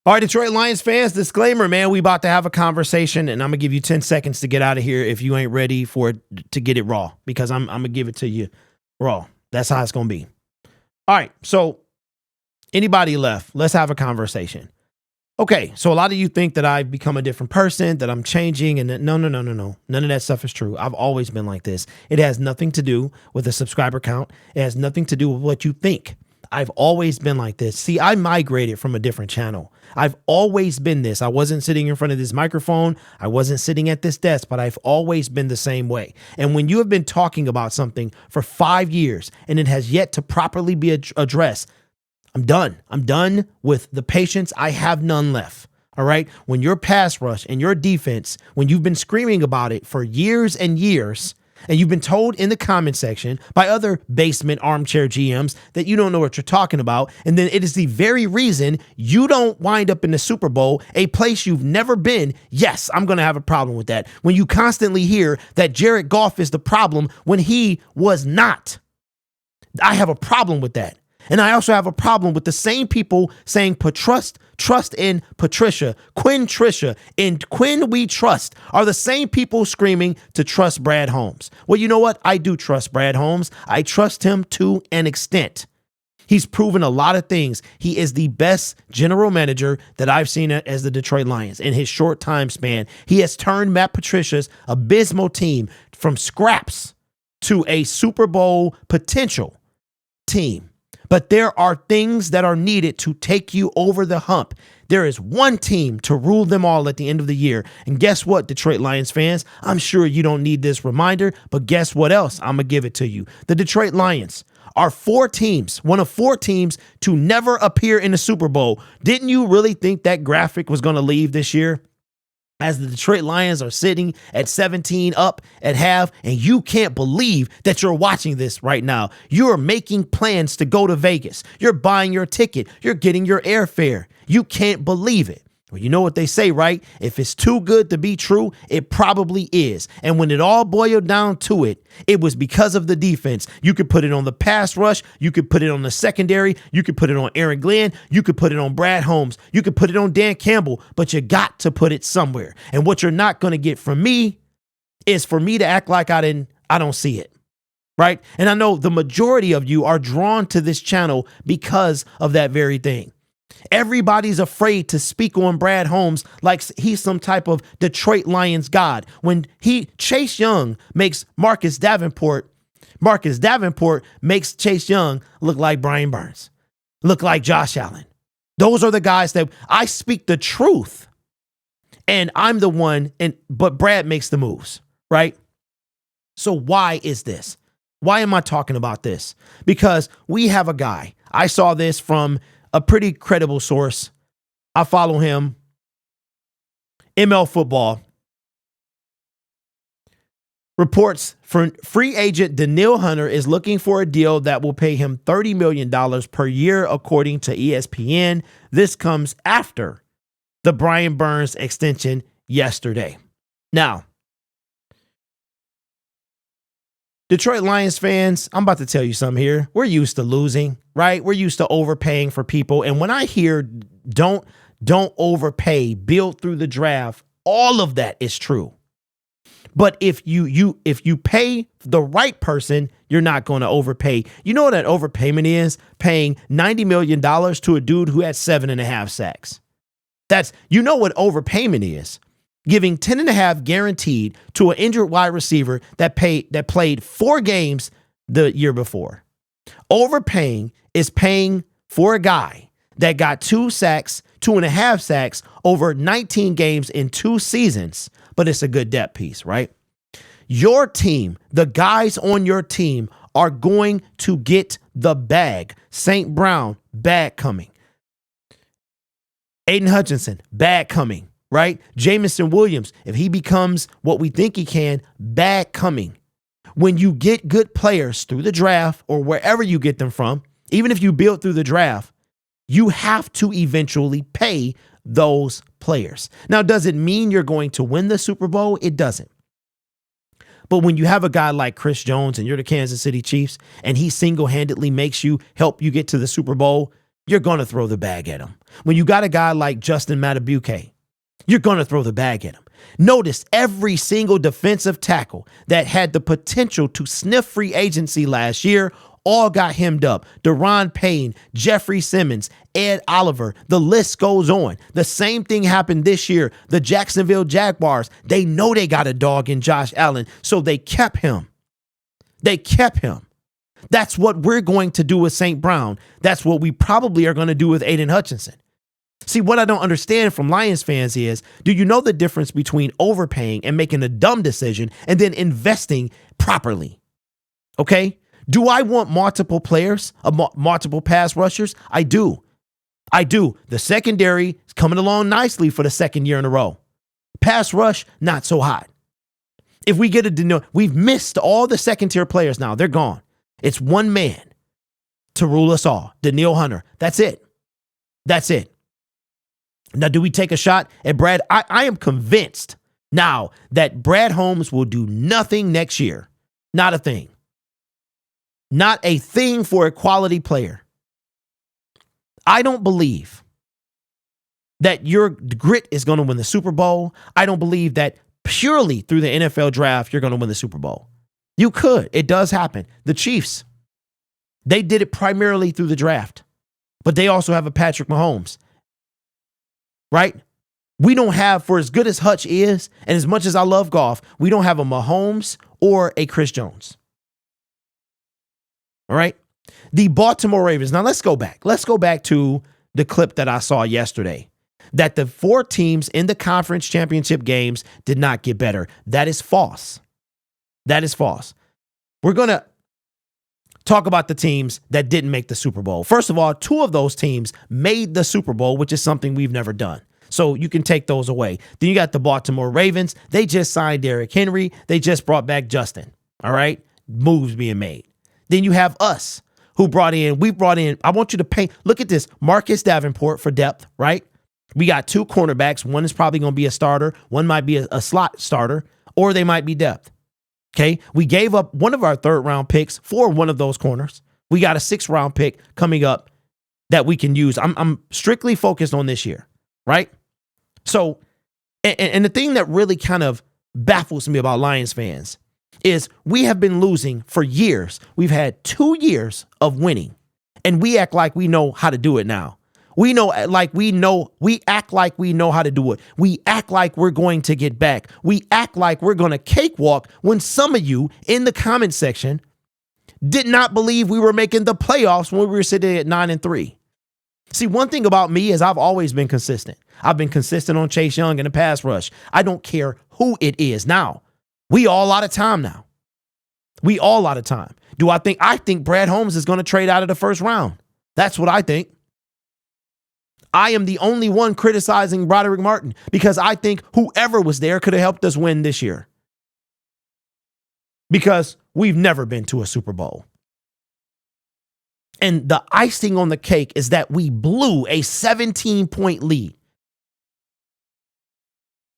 All right, Detroit Lions fans, disclaimer, man, we about to have a conversation, and I'm going to give you 10 seconds to get out of here if you ain't ready for it to get it raw, because I'm going to give it to you raw. That's how it's going to be. All right, so anybody left, let's have a conversation. Okay, so a lot of you think that I've become a different person, that I'm changing, and no. None of that stuff is true. I've always been like this. It has nothing to do with the subscriber count. It has nothing to do with what you think. I've always been like this. See, I migrated from a different channel. I've always been this. I wasn't sitting in front of this microphone. I wasn't sitting at this desk, but I've always been the same way. And when you have been talking about something for 5 years and it has yet to properly be addressed, I'm done. I'm done with the patience. I have none left. All right. When your pass rush and your defense, when you've been screaming about it for years and years, and you've been told in the comment section by other basement armchair GMs that you don't know what you're talking about, and then it is the very reason you don't wind up in the Super Bowl, a place you've never been, yes, I'm going to have a problem with that. When you constantly hear that Jared Goff is the problem when he was not, I have a problem with that. And I also have a problem with the same people saying trust in Patricia, Quinn Trisha, and Quinn we trust are the same people screaming to trust Brad Holmes. Well, you know what? I do trust Brad Holmes. I trust him to an extent. He's proven a lot of things. He is the best general manager that I've seen as the Detroit Lions in his short time span. He has turned Matt Patricia's abysmal team from scraps to a Super Bowl potential team. But there are things that are needed to take you over the hump. There is one team to rule them all at the end of the year. And guess what, Detroit Lions fans? I'm sure you don't need this reminder, but guess what else? I'm going to give it to you. The Detroit Lions are one of four teams to never appear in the Super Bowl. Didn't you really think that graphic was going to leave this year? As the Detroit Lions are sitting at 17 up at half, and you can't believe that you're watching this right now. You're making plans to go to Vegas. You're buying your ticket. You're getting your airfare. You can't believe it. Well, you know what they say, right? If it's too good to be true, it probably is. And when it all boiled down to it, it was because of the defense. You could put it on the pass rush. You could put it on the secondary. You could put it on Aaron Glenn. You could put it on Brad Holmes. You could put it on Dan Campbell, but you got to put it somewhere. And what you're not going to get from me is for me to act like I don't see it. Right? And I know the majority of you are drawn to this channel because of that very thing. Everybody's afraid to speak on Brad Holmes like he's some type of Detroit Lions god. When Chase Young makes Marcus Davenport makes Chase Young look like Brian Burns, look like Josh Allen. Those are the guys that I speak the truth, and I'm the one, but Brad makes the moves, right? So why is this? Why am I talking about this? Because we have a guy. I saw this from a pretty credible source. I follow him. ML Football reports free agent Danielle Hunter is looking for a deal that will pay him $30 million per year, according to ESPN. This comes after the Brian Burns extension yesterday. Now, Detroit Lions fans, I'm about to tell you something here. We're used to losing, right? We're used to overpaying for people. And when I hear don't overpay, build through the draft, all of that is true. But if you pay the right person, you're not going to overpay. You know what an overpayment is? Paying $90 million to a dude who had 7.5 sacks. You know what overpayment is. Giving 10.5 guaranteed to an injured wide receiver that played 4 games the year before. Overpaying is paying for a guy that got 2 sacks, 2.5 sacks over 19 games in 2 seasons, but it's a good depth piece, right? Your team, the guys on your team are going to get the bag. St. Brown, bag coming. Aiden Hutchinson, bag coming. Right? Jamison Williams, if he becomes what we think he can, bad coming. When you get good players through the draft or wherever you get them from, even if you build through the draft, you have to eventually pay those players. Now, does it mean you're going to win the Super Bowl? It doesn't. But when you have a guy like Chris Jones and you're the Kansas City Chiefs and he single-handedly help you get to the Super Bowl, you're going to throw the bag at him. When you got a guy like Justin Matabuke, you're going to throw the bag at him. Notice every single defensive tackle that had the potential to sniff free agency last year all got hemmed up. Deron Payne, Jeffrey Simmons, Ed Oliver, the list goes on. The same thing happened this year. The Jacksonville Jaguars, they know they got a dog in Josh Allen, so they kept him. They kept him. That's what we're going to do with St. Brown. That's what we probably are going to do with Aiden Hutchinson. See, what I don't understand from Lions fans is, do you know the difference between overpaying and making a dumb decision and then investing properly? Okay? Do I want multiple players, multiple pass rushers? I do. I do. The secondary is coming along nicely for the second year in a row. Pass rush, not so hot. If we get we've missed all the second tier players now. They're gone. It's one man to rule us all. Danielle Hunter. That's it. That's it. Now, do we take a shot at Brad? I am convinced now that Brad Holmes will do nothing next year. Not a thing. Not a thing for a quality player. I don't believe that your grit is going to win the Super Bowl. I don't believe that purely through the NFL draft, you're going to win the Super Bowl. You could. It does happen. The Chiefs, they did it primarily through the draft, but they also have a Patrick Mahomes, right? We don't have, for as good as Hutch is, and as much as I love golf, we don't have a Mahomes or a Chris Jones. All right. The Baltimore Ravens. Now let's go back. Let's go back to the clip that I saw yesterday, that the 4 teams in the conference championship games did not get better. That is false. That is false. We're going to talk about the teams that didn't make the Super Bowl. First of all, 2 of those teams made the Super Bowl, which is something we've never done. So you can take those away. Then you got the Baltimore Ravens. They just signed Derrick Henry. They just brought back Justin. All right. Moves being made. Then you have us we brought in, I want you to paint, look at this, Marcus Davenport for depth, right? We got 2 cornerbacks. One is probably going to be a starter. One might be a slot starter, or they might be depth. Okay. We gave up one of our 3rd round picks for one of those corners. We got a 6th round pick coming up that we can use. I'm strictly focused on this year, right? So, and the thing that really kind of baffles me about Lions fans is we have been losing for years. We've had 2 years of winning, and we act like we know how to do it now. We act like we know how to do it. We act like we're going to get back. We act like we're going to cakewalk when some of you in the comment section did not believe we were making the playoffs when we were sitting at 9-3. See, one thing about me is I've always been consistent. I've been consistent on Chase Young in the pass rush. I don't care who it is. Now, we all out of time now. We all out of time. I think Brad Holmes is going to trade out of the 1st round. That's what I think. I am the only one criticizing Broderick Martin because I think whoever was there could have helped us win this year. Because we've never been to a Super Bowl. And the icing on the cake is that we blew a 17-point lead.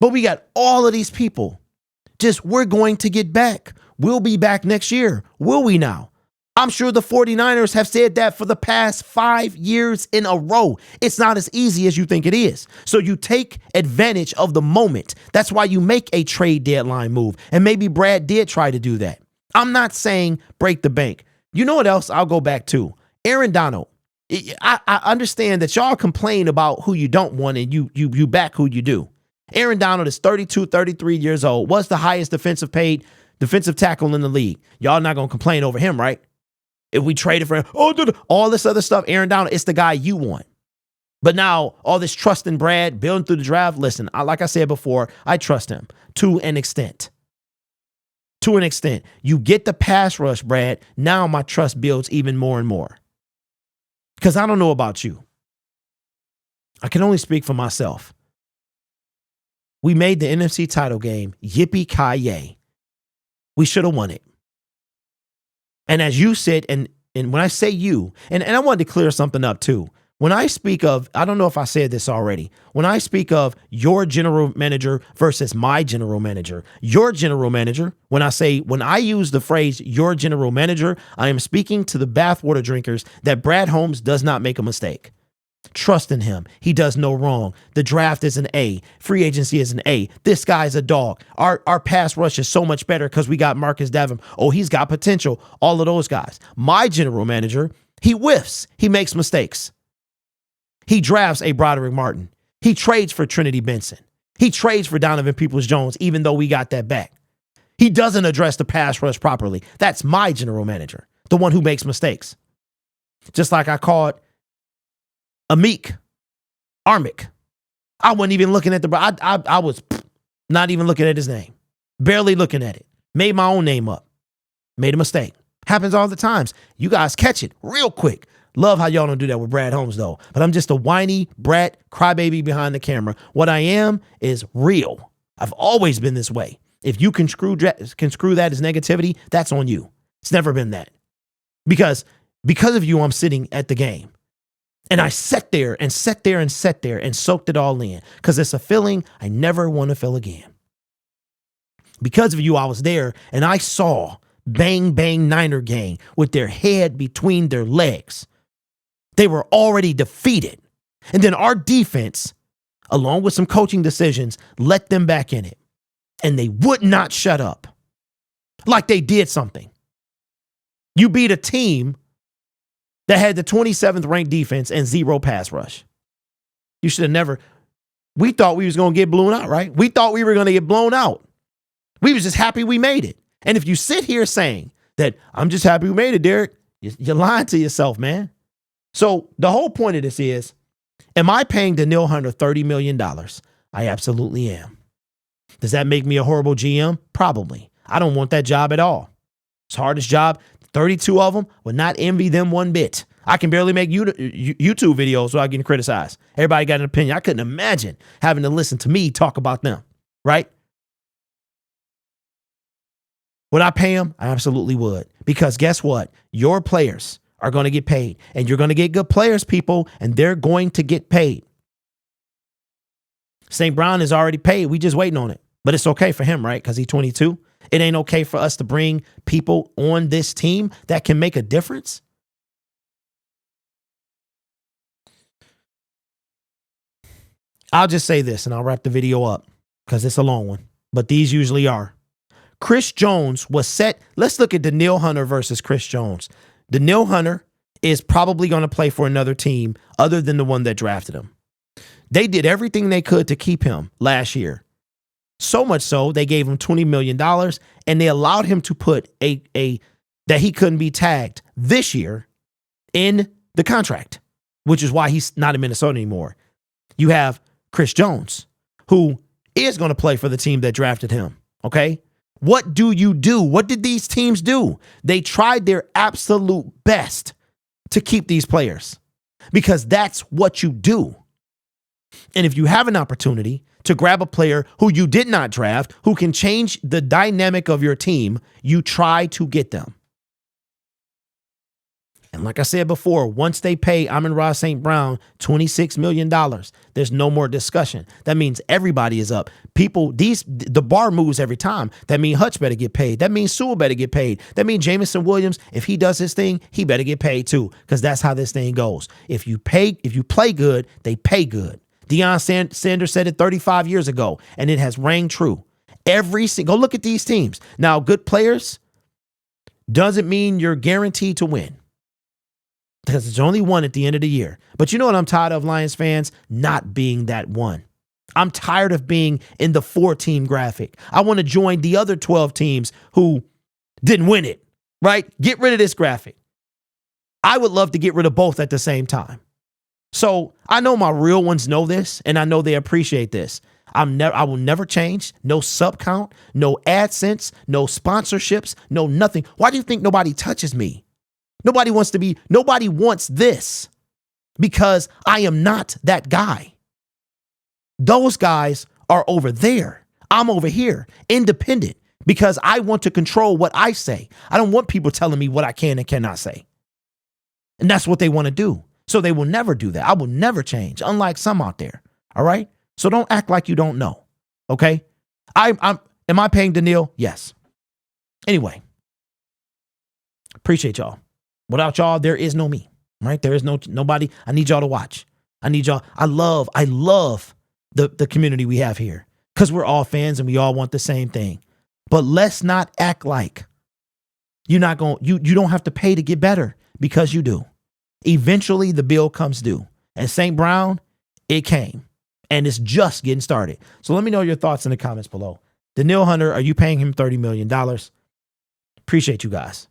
But we got all of these people. We're going to get back. We'll be back next year. Will we now? I'm sure the 49ers have said that for the past 5 years in a row. It's not as easy as you think it is. So you take advantage of the moment. That's why you make a trade deadline move. And maybe Brad did try to do that. I'm not saying break the bank. You know what else I'll go back to? Aaron Donald. I understand that y'all complain about who you don't want and you back who you do. Aaron Donald is 32, 33 years old, was the highest defensive tackle in the league. Y'all not going to complain over him, right? If we traded for him, all this other stuff, Aaron Donald, it's the guy you want. But now all this trust in Brad, building through the draft, listen, like I said before, I trust him to an extent. To an extent. You get the pass rush, Brad. Now my trust builds even more and more. Because I don't know about you. I can only speak for myself. We made the NFC title game. Yippee-ki-yay. We should have won it. And as you said, and when I say you, and I wanted to clear something up too. When I speak of, I don't know if I said this already. When I speak of your general manager versus my general manager, your general manager, when I use the phrase your general manager, I am speaking to the bathwater drinkers that Brad Holmes does not make a mistake. Trust in him. He does no wrong. The draft is an A. Free agency is an A. This guy's a dog. Our pass rush is so much better because we got Marcus Davenport. Oh, he's got potential. All of those guys. My general manager, he whiffs. He makes mistakes. He drafts a Broderick Martin. He trades for Trinity Benson. He trades for Donovan Peoples-Jones, even though we got that back. He doesn't address the pass rush properly. That's my general manager, the one who makes mistakes. Just like I called Armick. I wasn't even looking at I was not even looking at his name. Barely looking at it. Made my own name up. Made a mistake. Happens all the times. You guys catch it real quick. Love how y'all don't do that with Brad Holmes, though. But I'm just a whiny brat crybaby behind the camera. What I am is real. I've always been this way. If you can screw that as negativity, that's on you. It's never been that. Because of you, I'm sitting at the game. And I sat there and soaked it all in. Because it's a feeling I never want to feel again. Because of you, I was there and I saw Bang Bang Niner gang with their head between their legs. They were already defeated. And then our defense, along with some coaching decisions, let them back in it. And they would not shut up. Like they did something. You beat a team that had the 27th ranked defense and 0 pass rush. You should have never. We thought we was going to get blown out, right? We thought we were going to get blown out. We was just happy we made it. And if you sit here saying that I'm just happy we made it, Derek, you're lying to yourself, man. So the whole point of this is, am I paying Danielle Hunter $30 million? I absolutely am. Does that make me a horrible GM? Probably. I don't want that job at all. It's the hardest job. 32 of them, would not envy them one bit. I can barely make YouTube videos without getting criticized. Everybody got an opinion. I couldn't imagine having to listen to me talk about them, right? Would I pay them? I absolutely would. Because guess what? Your players are going to get paid. And you're going to get good players, people, and they're going to get paid. St. Brown is already paid. We just waiting on it. But it's okay for him, right? Because he's 22. It ain't okay for us to bring people on this team that can make a difference. I'll just say this and I'll wrap the video up because it's a long one. But these usually are. Chris Jones was set. Let's look at Danielle Hunter versus Chris Jones. Danielle Hunter is probably going to play for another team other than the one that drafted him. They did everything they could to keep him last year. So much so, they gave him $20 million and they allowed him to put that he couldn't be tagged this year in the contract, which is why he's not in Minnesota anymore. You have Chris Jones, who is going to play for the team that drafted him, okay? What do you do? What did these teams do? They tried their absolute best to keep these players because that's what you do. And if you have an opportunity to grab a player who you did not draft, who can change the dynamic of your team, you try to get them. And like I said before, once they pay Amon-Ra St. Brown $26 million, there's no more discussion. That means everybody is up. The bar moves every time. That means Hutch better get paid. That means Sewell better get paid. That means Jamison Williams, if he does his thing, he better get paid too, because that's how this thing goes. If you play good, they pay good. Deion Sanders said it 35 years ago, and it has rang true. Go look at these teams. Now, good players doesn't mean you're guaranteed to win, because it's only one at the end of the year. But you know what I'm tired of, Lions fans? Not being that one. I'm tired of being in the 4-team graphic. I want to join the other 12 teams who didn't win it, right? Get rid of this graphic. I would love to get rid of both at the same time. So I know my real ones know this, and I know they appreciate this. I will never change. No sub count, no AdSense, no sponsorships, no nothing. Why do you think nobody touches me? Nobody wants this because I am not that guy. Those guys are over there. I'm over here, independent, because I want to control what I say. I don't want people telling me what I can and cannot say. And that's what they want to do. So they will never do that. I will never change, unlike some out there. All right? So don't act like you don't know. Okay? Am I paying Danielle? Yes. Anyway, appreciate y'all. Without y'all, there is no me. Right? There is nobody. I need y'all to watch. I need y'all. I love the community we have here because we're all fans and we all want the same thing. But let's not act like you don't have to pay to get better, because you do. Eventually the bill comes due. And St. Brown, it came. And it's just getting started. So let me know your thoughts in the comments below. Danielle Hunter, are you paying him $30 million? Appreciate you guys.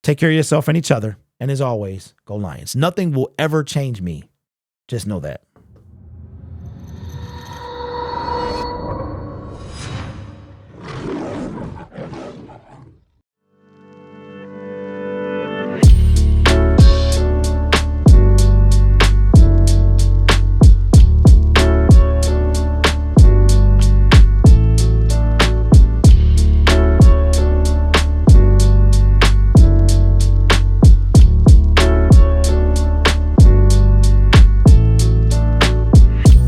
Take care of yourself and each other. And as always, go Lions. Nothing will ever change me. Just know that.